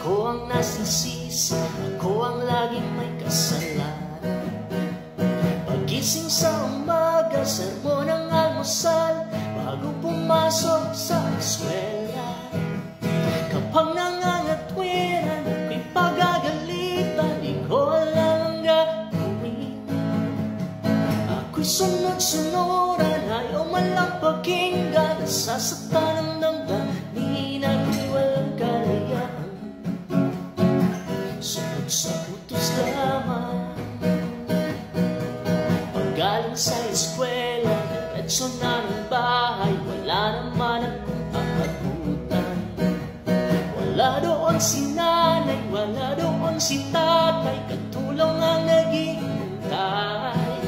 Ako ang nasisisi, ako ang laging may kasalanan. Pagising sa umaga, sermon ang almusal, bago pumasok sa eskwela. Kapag nangangatwiran, ako'y pagagalitan, di ko alam ang gagawin. Ako'y sunod-sunuran, ayaw man lang pakinggan, nasasaktan ang damdamin, ako'y walang kalayaan. Sunod sa utos lamang, paggaling sa eskwela, diretso na ng bahay, wala naman akong kakabutan. Wala doon si nanay, wala doon si tatay, katulong ang naghihintay.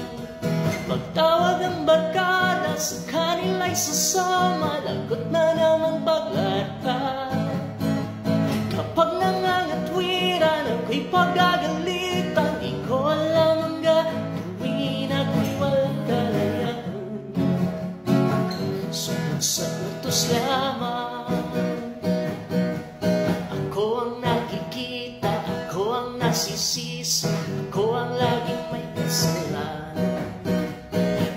Pagtawag ng barkada, sa kanila'y sasama, lagot na naman paglakad. Kapag nangangatwiran, ako'y pagagalitan, di ko alam ang gagawin, ako'y walang kalayaan. Sunod sa utos lamang, ako ang nakikita, ako ang nasisisi, ako ang laging may kasalanan.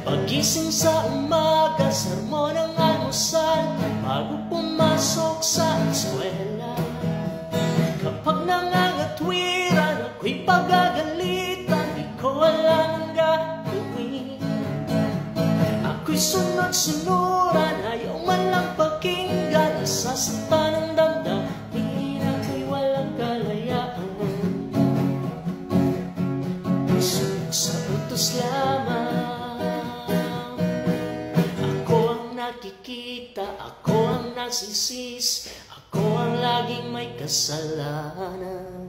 Pagising sa umaga, sermon ang almusal, bago pumasok sa eskwela. Kapag nangangatwiran, ako'y pagagalitan, di ko alam ang gagawin. Ako'y sunod-sunuran, ayaw man lang pakinggan, nasasaktan ang damdamin, ako'y walang kalayaan. Sunod sa utos lamang, ako ang nakikita, ako ang nagsisisi, ako ang laging may kasalanan.